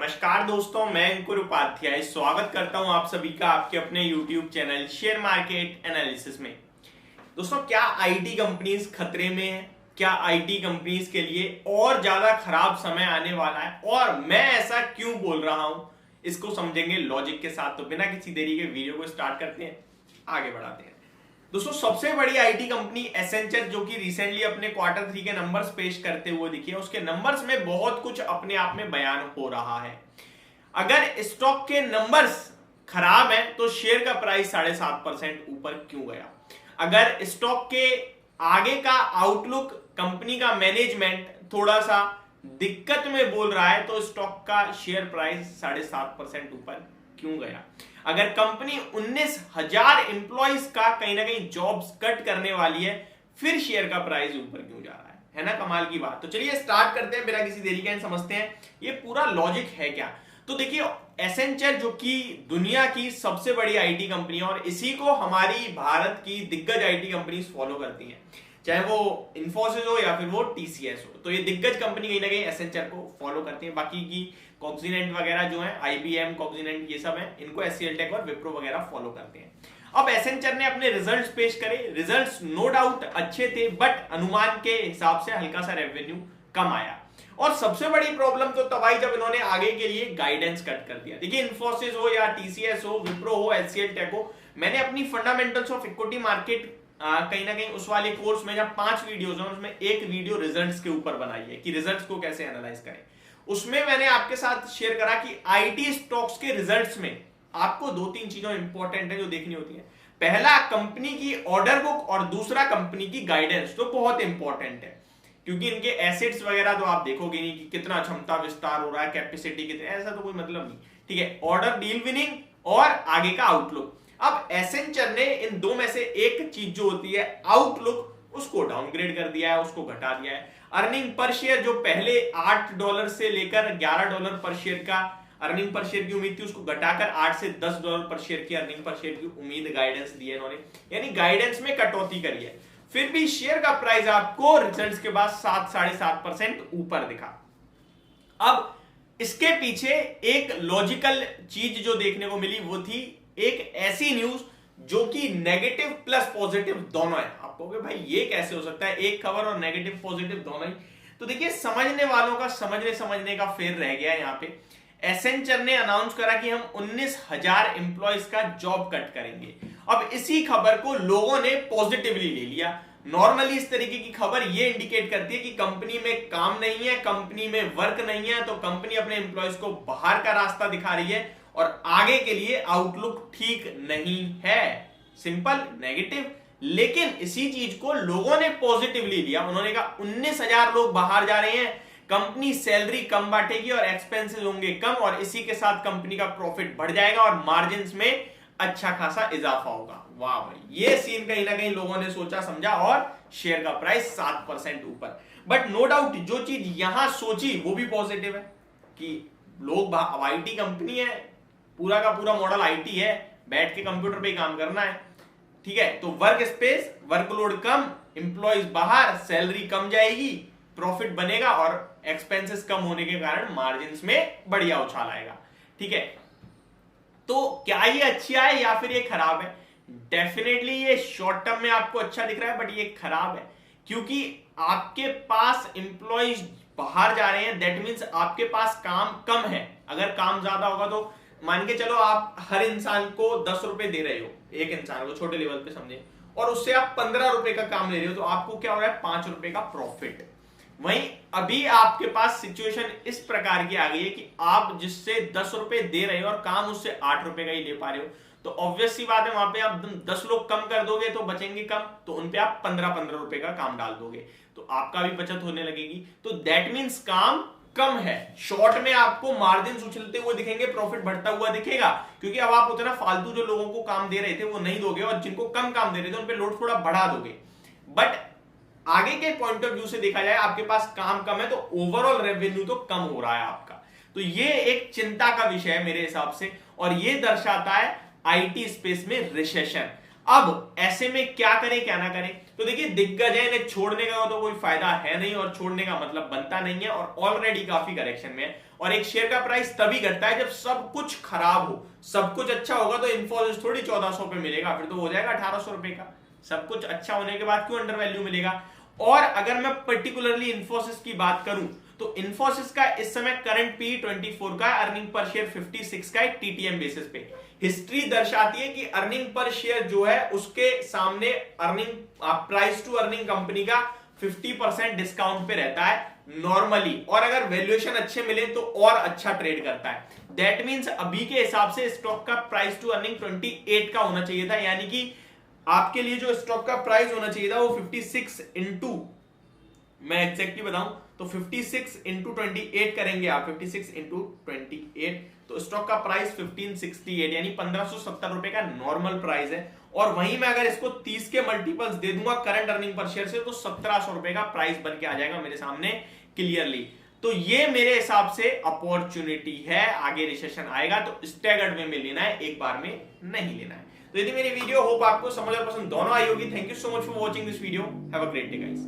नमस्कार दोस्तों, मैं अंकुर उपाध्याय स्वागत करता हूं आप सभी का आपके अपने YouTube channel share market analysis में। दोस्तों, क्या आईटी कंपनीज खतरे में है? क्या आईटी कंपनीज के लिए और ज्यादा खराब समय आने वाला है? और मैं ऐसा क्यों बोल रहा हूं, इसको समझेंगे लॉजिक के साथ। तो बिना किसी देरी के वीडियो को स्टार्ट करते हैं, आगे बढ़ाते हैं। दोस्तों, सबसे बड़ी आईटी कंपनी एसेंचर, जो कि रिसेंटली अपने क्वार्टर 3 के नंबर्स पेश करते हुए दिखी है, उसके नंबर्स में बहुत कुछ अपने आप में बयान हो रहा है। अगर स्टॉक के नंबर्स खराब हैं तो शेयर का प्राइस 7.5% ऊपर क्यों गया? अगर स्टॉक के आगे का आउटलुक, कंपनी का मैनेजमेंट थोड़ा सा दिक्कत में बोल रहा है तो स्टॉक का शेयर प्राइस 7.5% ऊपर क्यों गया? अगर कंपनी 19,000 एम्प्लॉइज का कहीं ना कहीं जॉब्स कट करने वाली है, फिर शेयर का प्राइस ऊपर क्यों जा रहा है ना? कमाल की बात। तो चलिए स्टार्ट करते हैं बिना किसी देरी के, समझते हैं ये पूरा लॉजिक है क्या। तो देखिए, एसेंचर जो कि दुनिया की सबसे बड़ी आईटी कंपनी है और इसी को हमारी भारत की दिग्गज आईटी कंपनीज फॉलो करती हैं, चाहे वो इन्फोसिस हो या फिर वो टीसीएस हो। तो ये दिग्गज कंपनी कहीं ना कहीं एसेंचर को फॉलो करती है। बाकी की कॉग्निजेंट वगैरह जो है, आईबीएम, कॉग्निजेंट, ये सब है, इनको एचसीएल टेक और विप्रो वगैरह फॉलो करते हैं। अब एसेंचर ने अपने रिजल्ट्स पेश करे। रिजल्ट्स नो डाउट अच्छे थे, बट अनुमान के हिसाब से हल्का सा रेवेन्यू कम आया। और सबसे बड़ी प्रॉब्लम तो तब आई जब इन्होंने आगे के लिए गाइडेंस कट कर दिया। देखिए, इन्फोसिस हो या टीसीएस हो, विप्रो हो, एचसीएल टेक हो, मैंने अपनी फंडामेंटल्स ऑफ इक्विटी मार्केट कहीं ना कहीं उस वाले कोर्स में, जब 5 वीडियोस हैं उसमें एक वीडियो रिजल्ट्स के ऊपर बनाई है कि रिजल्ट्स को कैसे एनालाइज करें। उसमें मैंने आपके साथ शेयर करा कि आईटी स्टॉक्स के रिजल्ट्स में आपको 2-3 चीजें इंपॉर्टेंट है जो देखनी होती है। पहला, कंपनी की ऑर्डर बुक, और दूसरा कंपनी की गाइडेंस, तो बहुत इंपॉर्टेंट है क्योंकि इनके एसेट्स वगैरह तो आप देखोगे नहीं कि कितना क्षमता विस्तार हो रहा है, कैपेसिटी कितनी, ऐसा तो कोई मतलब नहीं। ठीक है, ऑर्डर, डील विनिंग और आगे का आउटलुक। अब एसेंचर ने इन दो में से एक चीज जो होती है आउटलुक, उसको डाउनग्रेड कर दिया है, उसको घटा दिया है। अर्निंग पर शेयर जो पहले $8 से लेकर $11 पर शेयर का अर्निंग पर शेयर की उम्मीद थी, उसको घटाकर $8 से $10 पर शेयर की अर्निंग पर शेयर की उम्मीद गाइडेंस दी है इन्होंने, यानी गाइडेंस में कटौती करी है। फिर भी शेयर का प्राइस आपको रिजल्ट्स के बाद 7-7.5% ऊपर दिखा। अब इसके पीछे एक लॉजिकल चीज जो देखने को मिली वो थी एक ऐसी न्यूज जो कि नेगेटिव प्लस पॉजिटिव दोनों है। आप कहोगे भाई ये कैसे हो सकता है, एक खबर और नेगेटिव पॉजिटिव दोनों ही? तो देखिए, समझने वालों का समझने का फेर रह गया यहाँ पे। एसेंचर ने अनाउंस करा कि हम 19,000 एम्प्लॉइज का जॉब कट करेंगे। अब इसी खबर को लोगों ने पॉजिटिवली ले लिया। नॉर्मली इस तरीके की खबर ये इंडिकेट करती है कि कंपनी में काम नहीं है, कंपनी में वर्क नहीं है, तो कंपनी अपने एम्प्लॉइज को बाहर का रास्ता दिखा रही है और आगे के लिए आउटलुक ठीक नहीं है। Simple, negative. लेकिन इसी चीज को लोगों ने पॉजिटिवली लिया। उन्होंने कहा 19,000 लोग बाहर जा रहे हैं, कंपनी सैलरी कम बांटेगी और एक्सपेंसेस होंगे कम, और इसी के साथ कंपनी का प्रॉफिट बढ़ जाएगा और मार्जिन्स में अच्छा खासा इजाफा होगा। वाह भाई, ये सीन कहीं ना कहीं लोगों ने सोचा समझा और शेयर का प्राइस 7% ऊपर। बट नो डाउट जो चीज यहां सोची वो भी पॉजिटिव है कि लोग, आईटी कंपनी है, पूरा का पूरा मॉडल आईटी है, बैठ के कंप्यूटर पे काम करना है। ठीक है, तो वर्क स्पेस, वर्कलोड कम, एम्प्लॉइज बाहर, सैलरी कम जाएगी, प्रॉफिट बनेगा और एक्सपेंसेस कम होने के कारण मार्जिन्स में बढ़िया उछाल आएगा। ठीक है, तो क्या ये अच्छा है या फिर ये खराब है? डेफिनेटली ये शॉर्ट टर्म में आपको अच्छा दिख रहा है, बट ये खराब है क्योंकि आपके पास एम्प्लॉइज बाहर जा रहे हैं। दैट मीन्स आपके पास काम कम है। अगर काम ज्यादा होगा तो मान के चलो आप हर इंसान को 10 रुपए दे रहे हो, एक इंसान को छोटे लेवल पे समझे, और उससे आप 15 रुपए का काम ले रहे हो, तो आपको क्या हो रहा है? 5 रुपए का प्रॉफिट। वहीं अभी आपके पास सिचुएशन इस प्रकार की आ गई है कि आप जिससे 10 रुपए दे रहे हो और काम उससे 8 रुपए का ही ले पा रहे हो, तो ऑब्वियस सी बात है, वहां पे आप 10 लोग कम कर दोगे तो बचेंगे कम, तो उनपे आप 15-15 रुपए का काम डाल दोगे, तो आपका भी बचत होने लगेगी। तो दैट मीन्स काम कम है। शॉर्ट में आपको मार्जिन उछलते हुए दिखेंगे, प्रॉफिट बढ़ता हुआ दिखेगा, क्योंकि अब आप उतना फालतू जो लोगों को काम दे रहे थे वो नहीं दोगे और जिनको कम काम दे रहे थे उन पे लोड थोड़ा बढ़ा दोगे। बट आगे के पॉइंट ऑफ व्यू से देखा जाए, आपके पास काम कम है तो ओवरऑल रेवेन्यू तो कम हो रहा है आपका। तो ये एक चिंता का विषय है मेरे हिसाब से, और ये दर्शाता है आईटी स्पेस में रिसेशन। अब ऐसे में क्या करें क्या ना करें? तो देखिए, दिग्गज है, इन्हें छोड़ने का तो कोई फायदा है नहीं और छोड़ने का मतलब बनता नहीं है, और ऑलरेडी काफी करेक्शन में है। और एक शेयर का प्राइस तभी घटता है जब सब कुछ खराब हो। सब कुछ अच्छा होगा तो इन्फोसिस थोड़ी 1400 पे मिलेगा, फिर तो हो जाएगा 1800 रुपए का। सब कुछ अच्छा होने के बाद क्यों अंडर वैल्यू मिलेगा। और अगर मैं पर्टिकुलरली इन्फोसिस की बात करूं तो इन्फोसिस का इस समय करंट पी 24 का, अर्निंग पर शेयर 56 का है टीटीएम बेसिस पे। हिस्ट्री दर्शाती है कि अर्निंग पर शेयर जो है उसके सामने earning price to earning company का 50% डिस्काउंट पे रहता है नॉर्मली, और अगर वैल्यूएशन अच्छे मिले तो और अच्छा ट्रेड करता है। दैट मींस अभी के हिसाब से स्टॉक का प्राइस टू अर्निंग 28 का होना चाहिए था, यानी कि आपके लिए जो स्टॉक का प्राइस होना चाहिए था वो 56 इंटू, मैं एग्जैक्टली बताऊं तो 56 इंटू 28 करेंगे आप, 56 इंटू 28 तो स्टॉक का प्राइस 1568 यानी 1570 रुपए का नॉर्मल प्राइस है। और वहीं मैं अगर इसको 30 के मल्टीपल्स दे दूंगा करंट अर्निंग पर शेयर से तो 1700 रुपए का प्राइस बन के आ जाएगा मेरे सामने क्लियरली। तो ये मेरे हिसाब से अपॉर्चुनिटी है, आगे रिसेशन आएगा तो स्टैगर्ड वे में लेना है, एक बार में नहीं लेना है। तो यदि मेरी वीडियो होप आपको समझ और पसंद दोनों आई होगी। Thank you so much for watching this video. Have a great day guys.